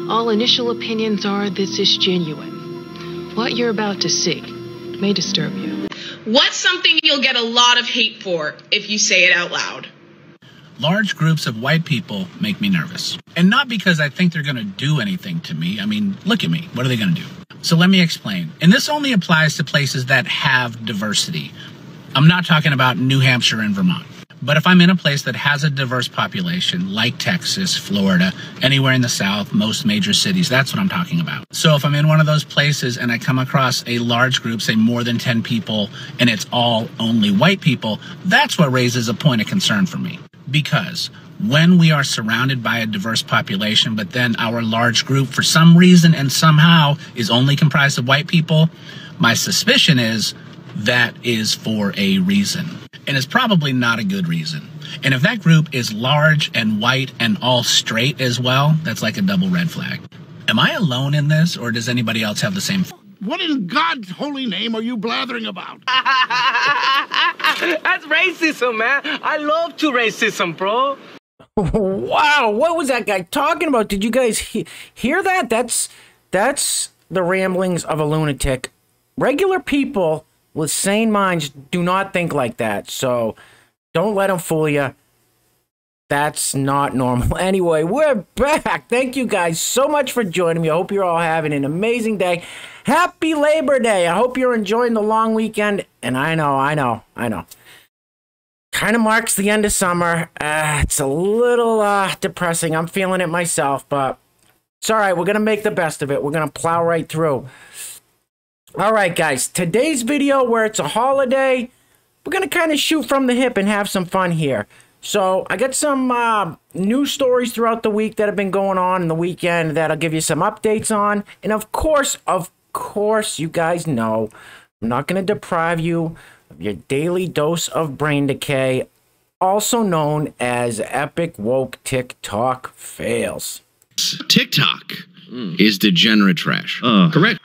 All initial opinions are this is genuine. What you're about to see may disturb you. What's something you'll get a lot of hate for if you say it out loud? Large groups of white people make me nervous. And not because I think they're going to do anything to me. I mean, look at me. What are they going to do? So let me explain. And this only applies to places that have diversity. I'm not talking about New Hampshire and Vermont. But if I'm in a place that has a diverse population, like Texas, Florida, anywhere in the South, most major cities, that's what I'm talking about. So if I'm in one of those places and I come across a large group, say more than 10 people, and it's all only white people, that's what raises a point of concern for me. Because when we are surrounded by a diverse population, but then our large group, for some reason and somehow, is only comprised of white people, my suspicion is that is for a reason. And it's probably not a good reason. And if that group is large and white and all straight as well, that's like a double red flag. Am I alone in this, or does anybody else have the same? What in God's holy name are you blathering about? That's racism, man. I love to racism, bro. Wow, what was that guy talking about? Did you guys hear that? That's the ramblings of a lunatic. Regular people with sane minds do not think like that, so don't let them fool you. That's not normal. Anyway, we're back. Thank you guys so much for joining me. I hope you're all having an amazing day. Happy Labor Day. I hope you're enjoying the long weekend. And I know. Kind of marks the end of summer. It's a little depressing. I'm feeling it myself, but it's all right. We're going to make the best of it. We're going to plow right through. All right, guys. Today's video, where it's a holiday, we're going to kind of shoot from the hip and have some fun here. So I got some news stories throughout the week that have been going on in the weekend that I'll give you some updates on. And of course, you guys know, I'm not going to deprive you of your daily dose of brain decay, also known as epic woke TikTok fails. TikTok is degenerate trash. Correct.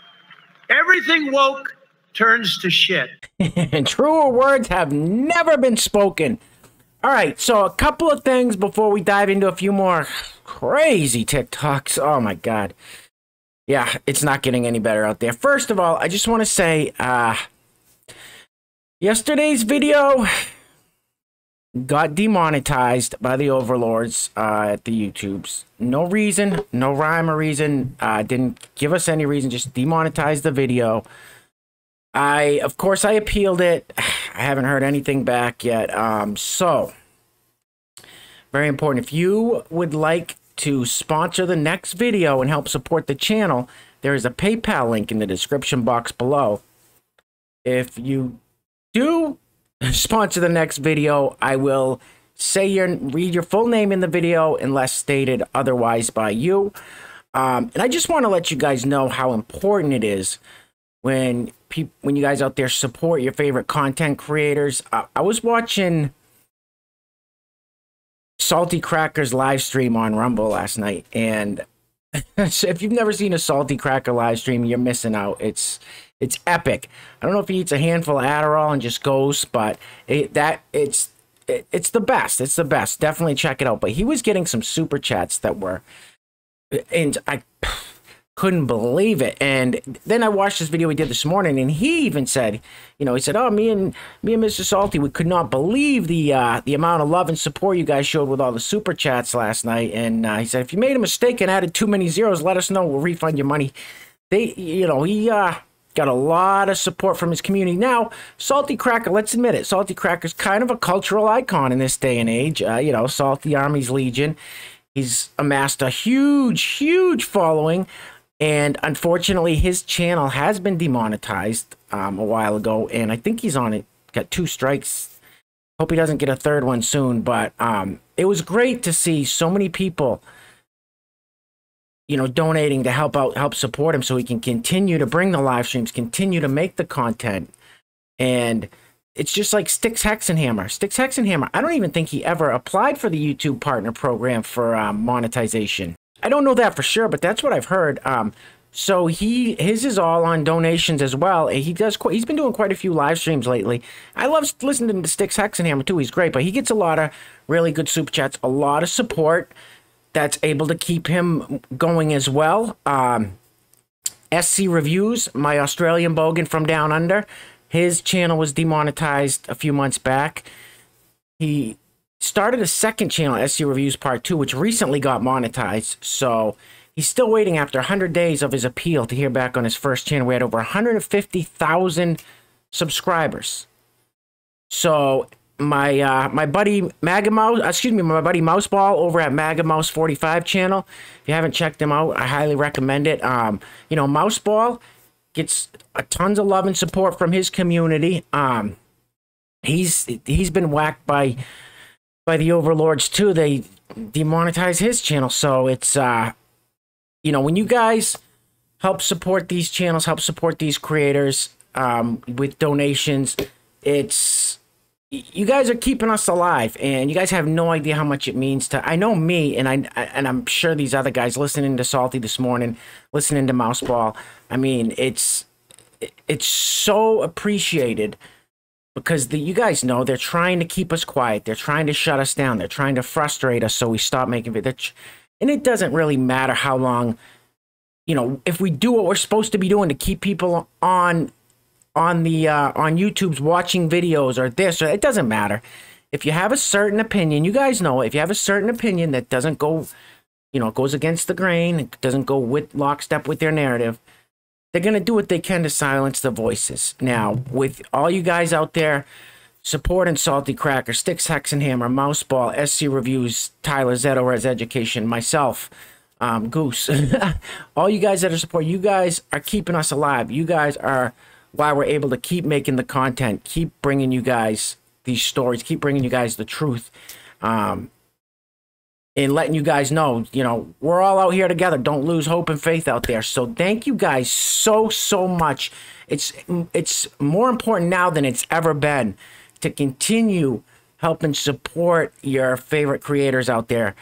Everything woke turns to shit. And truer words have never been spoken. All right, so a couple of things before we dive into a few more crazy TikToks. Oh, my God. Yeah, it's not getting any better out there. First of all, I just want to say, yesterday's video got demonetized by the overlords at the YouTubes. No reason, no rhyme or reason. Didn't give us any reason, just demonetized the video. Of course, I appealed it. I haven't heard anything back yet. So, very important. If you would like to sponsor the next video and help support the channel, there is a PayPal link in the description box below. If you do sponsor the next video, I will read your full name in the video unless stated otherwise by you. And I just want to let you guys know how important it is when you guys out there support your favorite content creators. I was watching Salty Cracker's live stream on Rumble last night, and if you've never seen a Salty Cracker live stream, you're missing out. It's epic. I don't know if he eats a handful of Adderall and just goes, but it's the best. It's the best. Definitely check it out. But he was getting some super chats that were, and I couldn't believe it. And then I watched this video he did this morning, and he even said, he said, "Oh, me and Mr. Salty, we could not believe the amount of love and support you guys showed with all the super chats last night." And he said, "If you made a mistake and added too many zeros, let us know. We'll refund your money." He got a lot of support from his community. Now, Salty Cracker, let's admit it, Salty Cracker's kind of a cultural icon in this day and age. Salty Army's Legion. He's amassed a huge following. And unfortunately, his channel has been demonetized a while ago, and I think he's on it. Got 2 strikes. Hope he doesn't get a 3rd one soon. But it was great to see so many people, donating to help support him so he can continue to bring the live streams, continue to make the content. And it's just like Styx Hexenhammer. Styx Hexenhammer, I don't even think he ever applied for the YouTube Partner Program for monetization. I don't know that for sure, but that's what I've heard. So his is all on donations as well. He's been doing quite a few live streams lately. I love listening to Styx Hexenhammer too. He's great, but he gets a lot of really good super chats, a lot of support. that's able to keep him going as well. SC Reviews, my Australian bogan from down under, his channel was demonetized a few months back. He started a second channel, SC Reviews Part 2, which recently got monetized. So he's still waiting after 100 days of his appeal to hear back on his first channel. We had over 150,000 subscribers. So my buddy my buddy Mouseball over at Maga Mouse 45 channel. If you haven't checked him out, I highly recommend it. You know, Mouseball gets tons of love and support from his community. He's been whacked by the overlords too. They demonetize his channel. So it's you know, when you guys help support these channels, help support these creators with donations, you guys are keeping us alive, and you guys have no idea how much it means to, I know me, and I'm sure these other guys listening to Salty this morning, listening to Mouseball. I mean, it's so appreciated, because you guys know they're trying to keep us quiet. They're trying to shut us down. They're trying to frustrate us so we stop making videos. And it doesn't really matter how long, you know, if we do what we're supposed to be doing to keep people on YouTube's watching videos or this, or it doesn't matter. If you have a certain opinion, you guys know, if you have a certain opinion that doesn't go, you know, goes against the grain, it doesn't go with lockstep with their narrative, they're going to do what they can to silence the voices. Now, with all you guys out there supporting Salty Cracker, Sticks, Hex and Hammer, Mouseball, SC Reviews, Tyler, Zeto, Res Education, myself, Goose, all you guys that are supporting, you guys are keeping us alive. You guys are why we're able to keep making the content, keep bringing you guys these stories, keep bringing you guys the truth, and letting you guys know, you know, we're all out here together. Don't lose hope and faith out there. So thank you guys so much. It's more important now than it's ever been to continue helping support your favorite creators out there.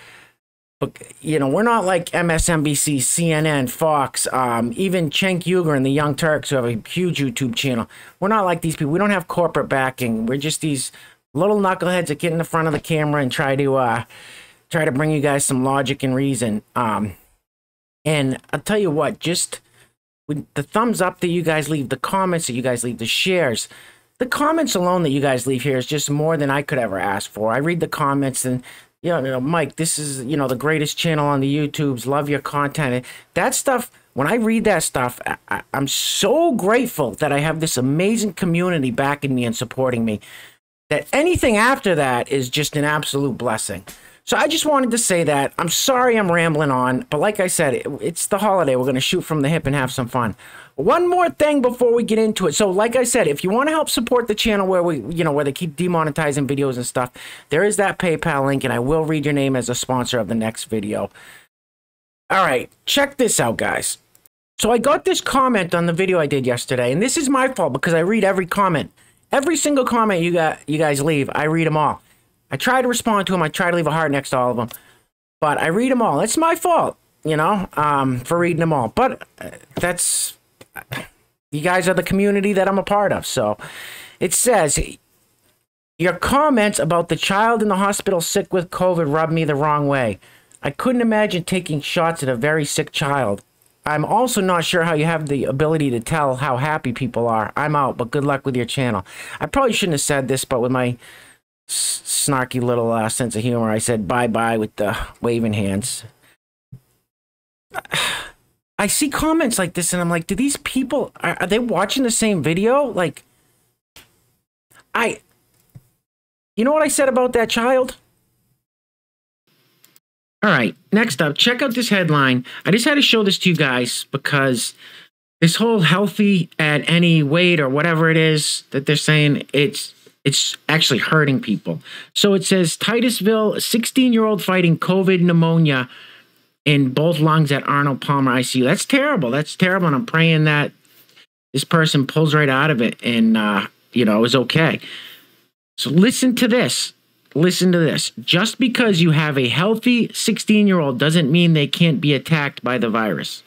But, you know, we're not like MSNBC, CNN, Fox, even Cenk Uygur and the Young Turks, who have a huge YouTube channel. We're not like these people. We don't have corporate backing. We're just these little knuckleheads that get in the front of the camera and try to bring you guys some logic and reason. And I'll tell you what, just with the thumbs up that you guys leave, the comments that you guys leave, the shares, the comments alone that you guys leave here is just more than I could ever ask for. I read the comments and, you know, Mike, this is, you know, the greatest channel on the YouTubes. Love your content. And that stuff, when I read that stuff, I'm so grateful that I have this amazing community backing me and supporting me, that anything after that is just an absolute blessing. So I just wanted to say that. I'm sorry I'm rambling on, but like I said, it's the holiday. We're going to shoot from the hip and have some fun. One more thing before we get into it. So like I said, if you want to help support the channel where where they keep demonetizing videos and stuff, there is that PayPal link, and I will read your name as a sponsor of the next video. All right, check this out, guys. So I got this comment on the video I did yesterday, and this is my fault because I read every comment. Every single comment you guys leave, I read them all. I try to respond to them. I try to leave a heart next to all of them. But I read them all. It's my fault, you know, for reading them all. But that's... You guys are the community that I'm a part of. So it says, your comments about the child in the hospital sick with COVID rubbed me the wrong way. I couldn't imagine taking shots at a very sick child. I'm also not sure how you have the ability to tell how happy people are. I'm out, but good luck with your channel. I probably shouldn't have said this, but with my snarky little sense of humor, I said bye-bye with the waving hands. I see comments like this, and I'm like, do these people, are they watching the same video? Like, you know what I said about that child? All right, next up, check out this headline. I just had to show this to you guys because this whole healthy at any weight or whatever it is that they're saying, it's actually hurting people. So it says, Titusville, 16-year-old fighting COVID pneumonia in both lungs at Arnold Palmer ICU. That's terrible. That's terrible. And I'm praying that this person pulls right out of it and, you know, is okay. So listen to this. Listen to this. Just because you have a healthy 16-year-old doesn't mean they can't be attacked by the virus.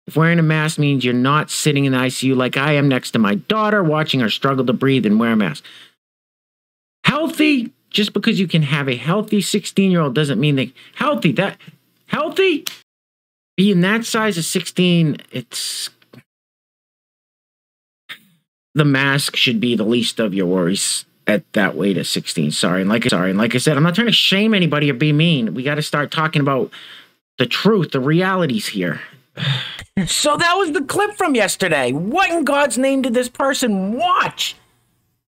If wearing a mask means you're not sitting in the ICU like I am next to my daughter, watching her struggle to breathe and wear a mask. Healthy, just because you can have a healthy 16-year-old doesn't mean they... Healthy Healthy? Being that size of 16, it's... The mask should be the least of your worries at that weight of 16. Sorry. And like I said, I'm not trying to shame anybody or be mean. We got to start talking about the truth, the realities here. So that was the clip from yesterday. What in God's name did this person watch?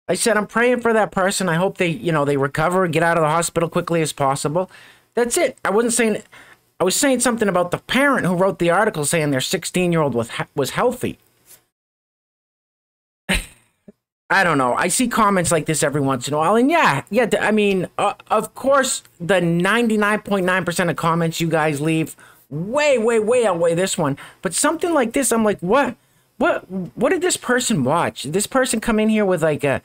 I said, I'm praying for that person. I hope they, they recover and get out of the hospital quickly as possible. That's it. I was saying something about the parent who wrote the article saying their 16-year-old was healthy. I don't know. I see comments like this every once in a while. And yeah, I mean, of course, the 99.9% of comments you guys leave way outweigh this one. But something like this, I'm like, what did this person watch? Did this person come in here with like that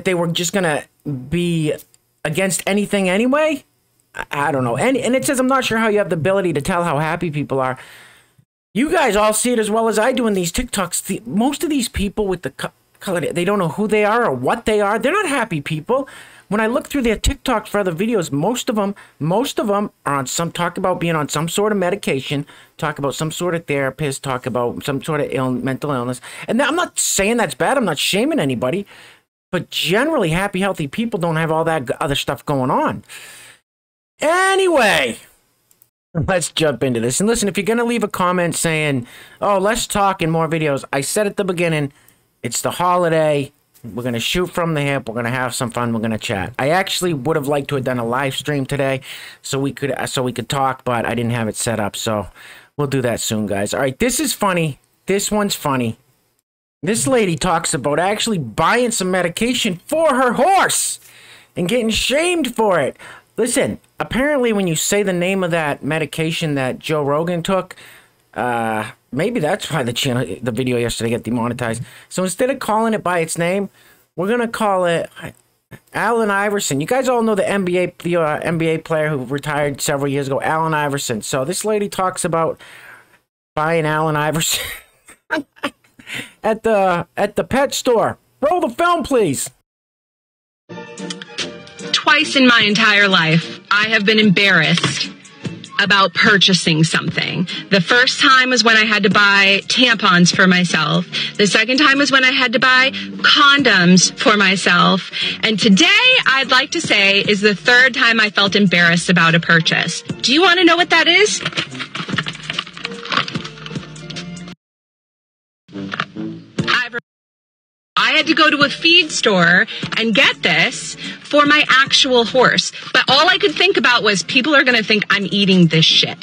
they were just going to be against anything anyway? I don't know. And it says, I'm not sure how you have the ability to tell how happy people are. You guys all see it as well as I do in these TikToks. Most of these people with the color, they don't know who they are or what they are. They're not happy people. When I look through their TikToks for other videos, most of them are on talk about being on some sort of medication, talk about some sort of therapist, talk about some sort of mental illness. And I'm not saying that's bad. I'm not shaming anybody. But generally, happy, healthy people don't have all that other stuff going on. Anyway, let's jump into this. And listen, if you're going to leave a comment saying, oh, let's talk in more videos, I said at the beginning, it's the holiday. We're going to shoot from the hip. We're going to have some fun. We're going to chat. I actually would have liked to have done a live stream today so we could talk, but I didn't have it set up. So we'll do that soon, guys. All right, this is funny. This one's funny. This lady talks about actually buying some medication for her horse and getting shamed for it. Listen, apparently when you say the name of that medication that Joe Rogan took, maybe that's why the video yesterday got demonetized. So instead of calling it by its name, we're going to call it Allen Iverson. You guys all know the NBA player who retired several years ago, Allen Iverson. So this lady talks about buying Allen Iverson at the pet store. Roll the film, please. Twice in my entire life, I have been embarrassed about purchasing something. The first time was when I had to buy tampons for myself. The second time was when I had to buy condoms for myself. And today, I'd like to say, is the third time I felt embarrassed about a purchase. Do you want to know what that is? I had to go to a feed store and get this for my actual horse. But all I could think about was people are going to think I'm eating this shit.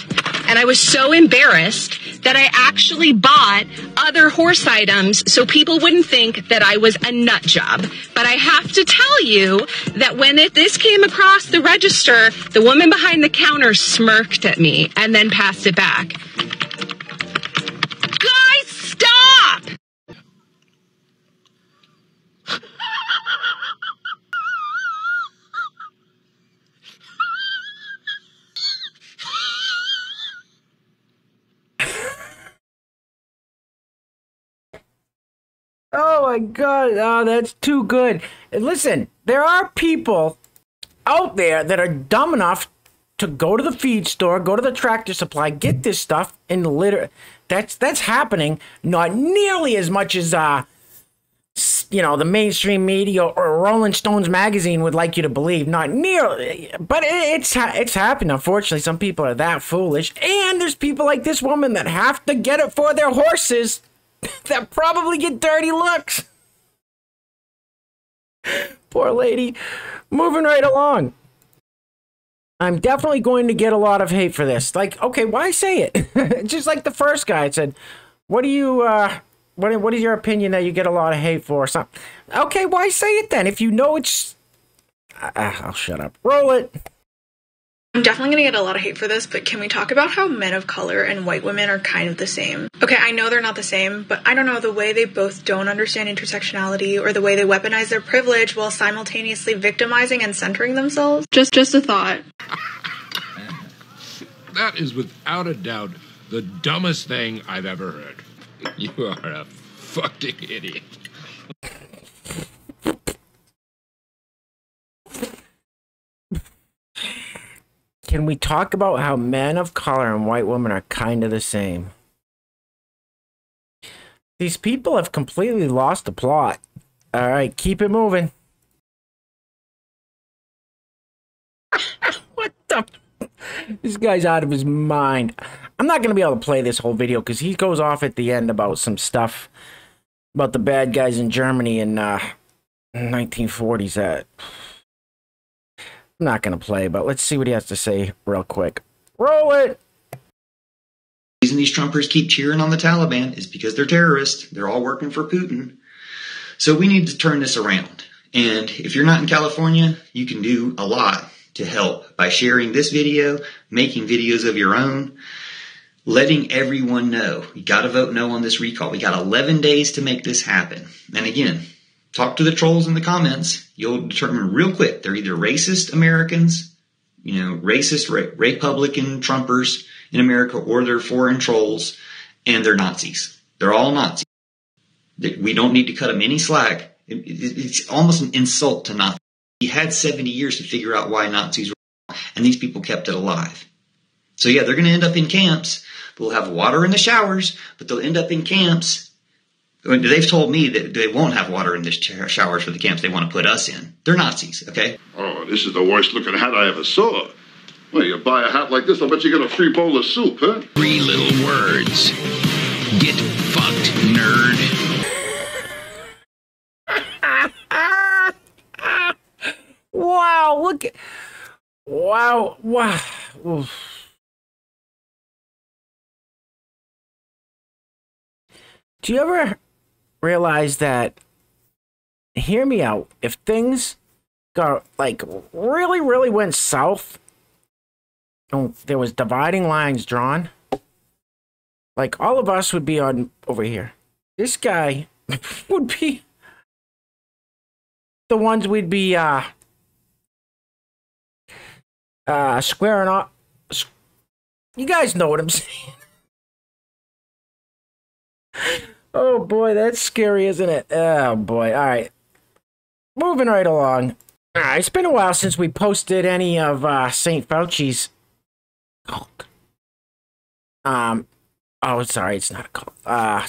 And I was so embarrassed that I actually bought other horse items so people wouldn't think that I was a nut job. But I have to tell you that when this came across the register, the woman behind the counter smirked at me and then passed it back. Guys, stop! Oh my God, oh, that's too good. And listen, there are people out there that are dumb enough to go to the feed store, go to the Tractor Supply, get this stuff, and that's happening. Not nearly as much as the mainstream media or Rolling Stones magazine would like you to believe. Not nearly, but it's happening. Unfortunately, some people are that foolish, and there's people like this woman that have to get it for their horses that probably get dirty looks. Poor lady. Moving right along. I'm definitely going to get a lot of hate for this. Like, okay, why say it? Just like the first guy said, what do you, what is your opinion that you get a lot of hate for or something? Okay, why say it then? If you know it's... I'll shut up. Roll it. I'm definitely going to get a lot of hate for this, but can we talk about how men of color and white women are kind of the same? Okay, I know they're not the same, but I don't know, the way they both don't understand intersectionality or the way they weaponize their privilege while simultaneously victimizing and centering themselves. Just a thought. That is without a doubt the dumbest thing I've ever heard. You are a fucking idiot. Can we talk about how men of color and white women are kind of the same? These people have completely lost the plot. All right, keep it moving. What the? This guy's out of his mind. I'm not going to be able to play this whole video because he goes off at the end about some stuff about the bad guys in Germany in 1940s. I'm not going to play, but let's see what he has to say real quick. Roll it! The reason these Trumpers keep cheering on the Taliban is because they're terrorists. They're all working for Putin. So we need to turn this around. And if you're not in California, you can do a lot to help by sharing this video, making videos of your own, letting everyone know. You got to vote no on this recall. We got 11 days to make this happen. And again, talk to the trolls in the comments. You'll determine real quick. They're either racist Americans, racist Republican Trumpers in America, or they're foreign trolls, and they're Nazis. They're all Nazis. We don't need to cut them any slack. It's almost an insult to Nazis. We had 70 years to figure out why Nazis were wrong, and these people kept it alive. So yeah, they're going to end up in camps. They'll have water in the showers, but they'll end up in camps. They've told me that they won't have water in the showers for the camps they want to put us in. They're Nazis, okay? Oh, this is the worst looking hat I ever saw. Well, you buy a hat like this, I bet you get a free bowl of soup, huh? 3 little words. Get fucked, nerd. Wow, look at... Wow, wow. Oof. Do you ever realize that, hear me out, if things got, like, really, really went south, and there was dividing lines drawn, like, all of us would be on over here. This guy would be the ones we'd be, squaring off. You guys know what I'm saying. Oh boy, that's scary, isn't it? Oh boy. All right. Moving right along. All right, it's been a while since we posted any of St. Fauci's cult. Oh, sorry, it's not a cult.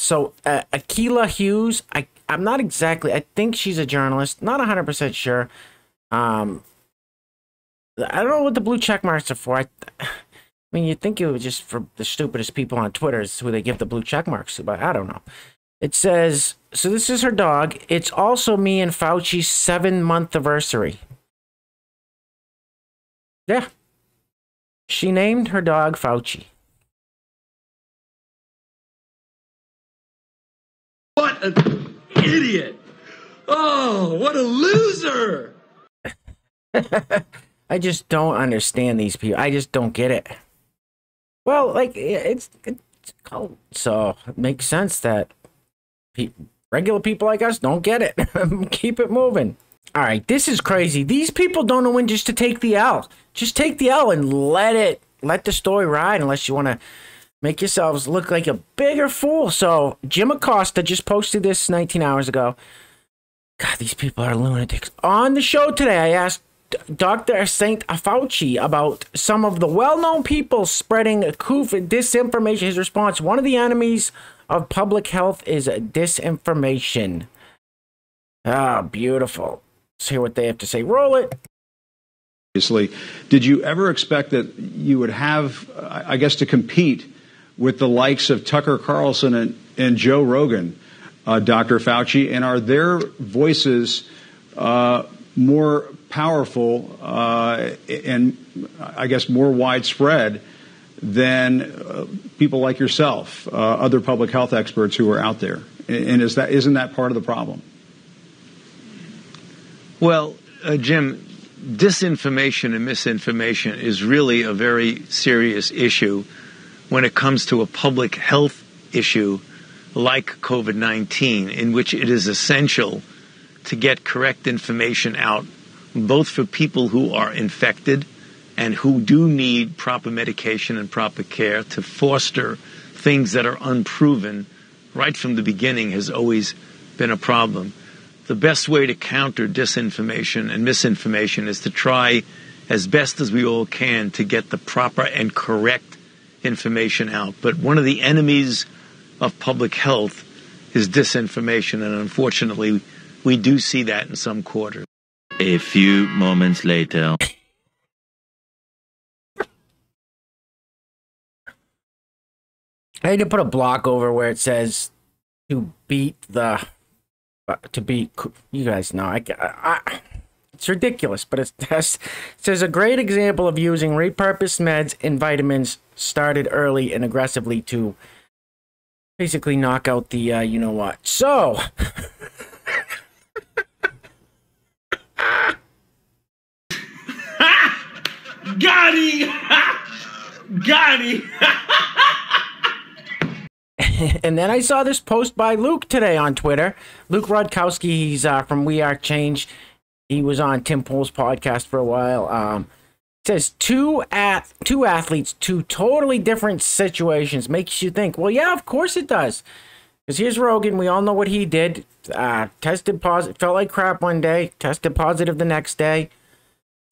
So Akilah Hughes, I'm not exactly, I think she's a journalist, not 100% sure. I don't know what the blue check marks are for. I mean, you'd think it was just for the stupidest people on Twitter is who they give the blue check marks to, but I don't know. It says, so this is her dog. It's also me and Fauci's 7-month anniversary. Yeah. She named her dog Fauci. What an idiot! Oh, what a loser! I just don't understand these people. I just don't get it. Well, like, it's called, so it makes sense that regular people like us don't get it. Keep it moving. All right, this is crazy. These people don't know when just to take the L. Just take the L and let the story ride, unless you want to make yourselves look like a bigger fool. So Jim Acosta just posted this 19 hours ago. God, these people are lunatics. On the show today, I asked Dr. St. Fauci about some of the well-known people spreading COVID disinformation. His response: one of the enemies of public health is disinformation. Ah, beautiful. Let's hear what they have to say. Roll it. Obviously, did you ever expect that you would have, I guess, to compete with the likes of Tucker Carlson and Joe Rogan, Dr. Fauci? And are their voices more powerful and, I guess, more widespread than people like yourself, other public health experts who are out there? And isn't that part of the problem? Well, Jim, disinformation and misinformation is really a very serious issue when it comes to a public health issue like COVID-19, in which it is essential to get correct information out, both for people who are infected and who do need proper medication and proper care, to foster things that are unproven. Right from the beginning has always been a problem. The best way to counter disinformation and misinformation is to try as best as we all can to get the proper and correct information out. But one of the enemies of public health is disinformation, and unfortunately, we do see that in some quarters. A few moments later. I had to put a block over where it says you guys know. It's ridiculous, but it says a great example of using repurposed meds and vitamins started early and aggressively to basically knock out the, you know what. So, got him! Got him! And then I saw this post by Luke today on Twitter. Luke Rodkowski, he's from We Are Change. He was on Tim Pool's podcast for a while. It says two athletes, two totally different situations. Makes you think, well, yeah, of course it does. Because here's Rogan. We all know what he did. Tested positive, felt like crap one day. Tested positive the next day.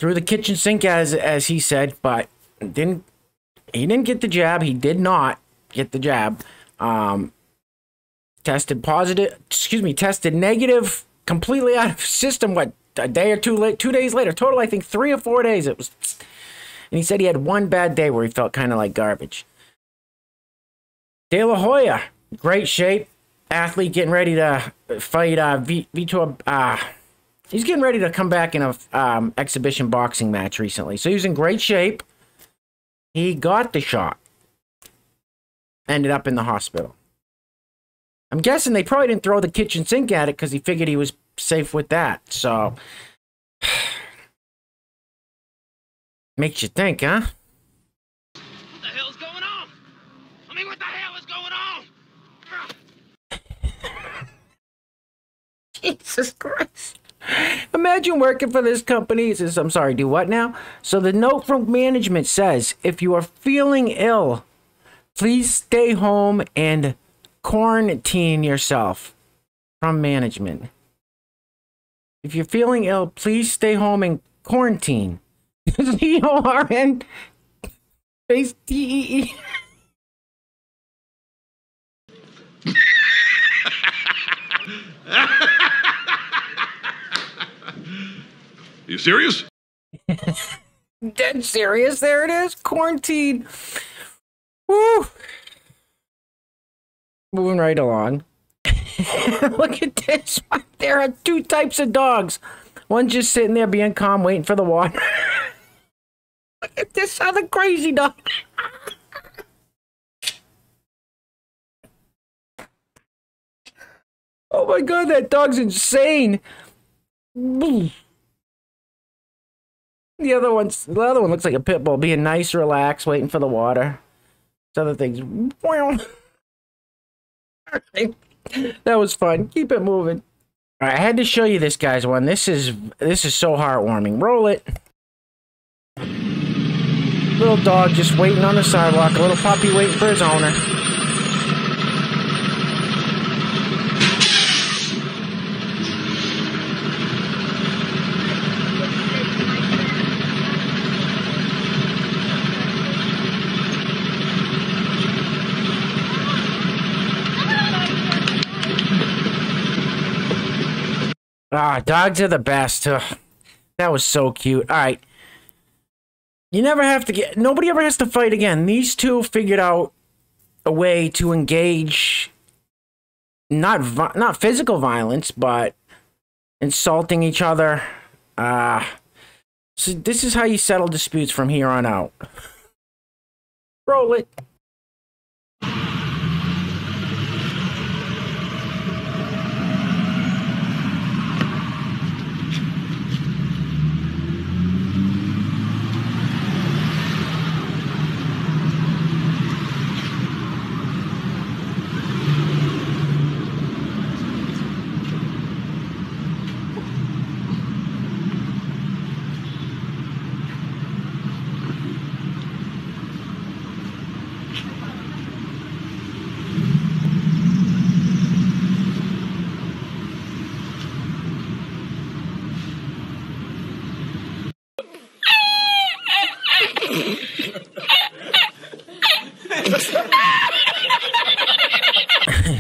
Threw the kitchen sink, as he said, but he didn't get the jab. He did not get the jab. Tested negative, completely out of system, what, a day or 2 days later, total, I think 3 or 4 days, it was, and he said he had one bad day where he felt kind of like garbage. De La Hoya, great shape, athlete getting ready to fight, Vitor, he's getting ready to come back in a, exhibition boxing match recently, so he was in great shape. He got the shot. Ended up in the hospital. I'm guessing they probably didn't throw the kitchen sink at it because he figured he was safe with that. So, makes you think, huh? What the hell's going on? I mean, what the hell is going on? Jesus Christ. Imagine working for this company. It says, I'm sorry, do what now? So the note from management says, if you are feeling ill, please stay home and quarantine yourself. From management. If you're feeling ill, please stay home and quarantine. C-O-R-N space T-E-E. You serious? Dead serious. There it is. Quarantine. Woo! Moving right along. Look at this. There are 2 types of dogs. One's just sitting there being calm, waiting for the water. Look at this other crazy dog. Oh my god, that dog's insane. The other one looks like a pit bull, being nice, relaxed, waiting for the water. Other things. That was fun. Keep it moving. All right, I had to show you this guy's one. This is so heartwarming. Roll it. Little dog just waiting on the sidewalk. A little puppy waiting for his owner. Ah, dogs are the best. Ugh, that was so cute. All right. You never have to nobody ever has to fight again. These two figured out a way to engage, not physical violence, but insulting each other. So this is how you settle disputes from here on out. Roll it.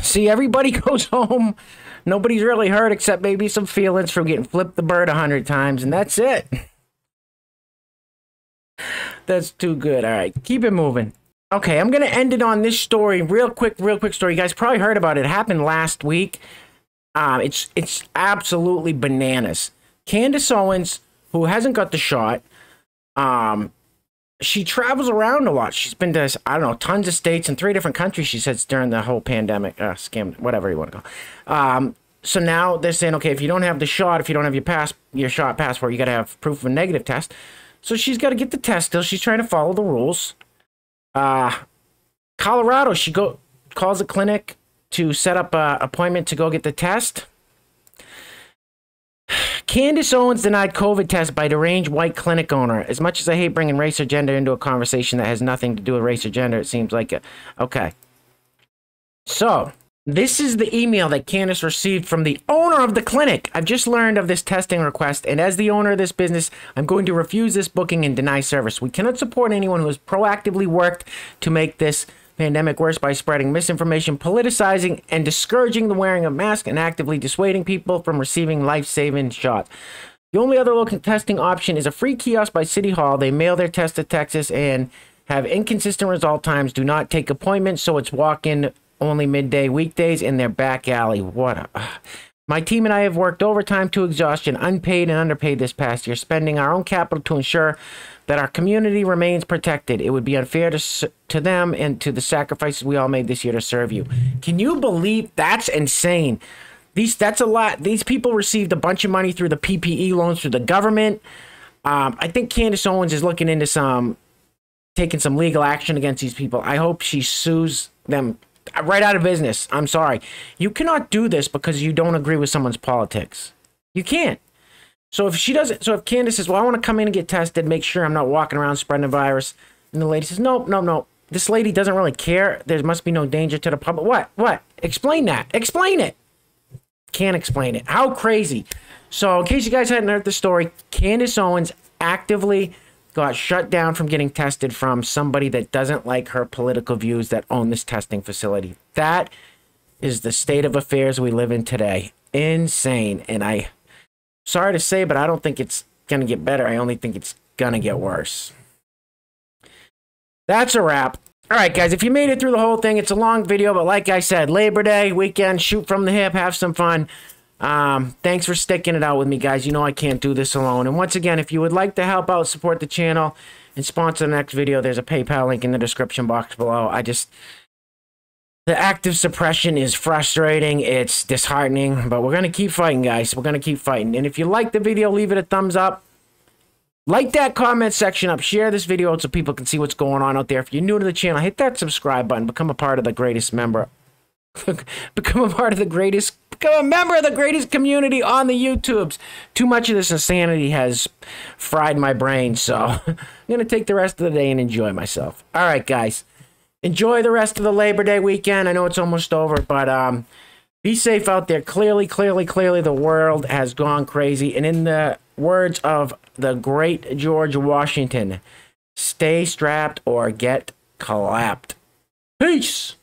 See, everybody goes home. Nobody's really hurt except maybe some feelings from getting flipped the bird 100 times, and that's it. That's too good. All right, keep it moving. Okay, I'm going to end it on this story. Real quick story. You guys probably heard about it. It happened last week. It's absolutely bananas. Candace Owens, who hasn't got the shot, she travels around a lot. She's been to, I don't know, tons of states in 3 different countries, she says, during the whole pandemic. Scam, whatever you want to call. So now they're saying, okay, if you don't have the shot, if you don't have your shot passport, you got to have proof of a negative test. So she's got to get the test still. She's trying to follow the rules. Colorado, she calls a clinic to set up an appointment to go get the test. Candace Owens denied COVID test by deranged white clinic owner. As much as I hate bringing race or gender into a conversation that has nothing to do with race or gender, it seems like it. Okay. So, this is the email that Candace received from the owner of the clinic. I've just learned of this testing request, and as the owner of this business, I'm going to refuse this booking and deny service. We cannot support anyone who has proactively worked to make this pandemic worse by spreading misinformation, politicizing, and discouraging the wearing of masks and actively dissuading people from receiving life-saving shots. The only other local testing option is a free kiosk by City Hall. They mail their test to Texas and have inconsistent result times, do not take appointments, so it's walk-in only midday weekdays in their back alley. My team and I have worked overtime to exhaustion, unpaid and underpaid this past year, spending our own capital to ensure that our community remains protected. It would be unfair to them and to the sacrifices we all made this year to serve you. Can you believe that's insane? That's a lot. These people received a bunch of money through the PPE loans through the government. I think Candace Owens is looking into taking some legal action against these people. I hope she sues them right out of business. I'm sorry. You cannot do this because you don't agree with someone's politics. You can't. So if Candace says, well, I want to come in and get tested, make sure I'm not walking around spreading the virus, and the lady says, no. This lady doesn't really care. There must be no danger to the public. What? Explain that. Explain it. Can't explain it. How crazy. So in case you guys hadn't heard the story, Candace Owens actively got shut down from getting tested from somebody that doesn't like her political views that own this testing facility. That is the state of affairs we live in today. Insane. And sorry to say, but I don't think it's going to get better. I only think it's going to get worse. That's a wrap. All right, guys, if you made it through the whole thing, it's a long video, but like I said, Labor Day weekend, shoot from the hip, have some fun. Thanks for sticking it out with me, guys. You know I can't do this alone. And once again, if you would like to help out, support the channel, and sponsor the next video, there's a PayPal link in the description box below. The active suppression is frustrating. It's disheartening, but we're going to keep fighting, guys. We're going to keep fighting. And if you like the video, leave it a thumbs up. Like that comment section up. Share this video out so people can see what's going on out there. If you're new to the channel, hit that subscribe button. Become a part of the greatest member. Become a member of the greatest community on the YouTubes. Too much of this insanity has fried my brain, so I'm going to take the rest of the day and enjoy myself. All right, guys. Enjoy the rest of the Labor Day weekend. I know it's almost over, but be safe out there. Clearly, the world has gone crazy. And in the words of the great George Washington, stay strapped or get clapped. Peace.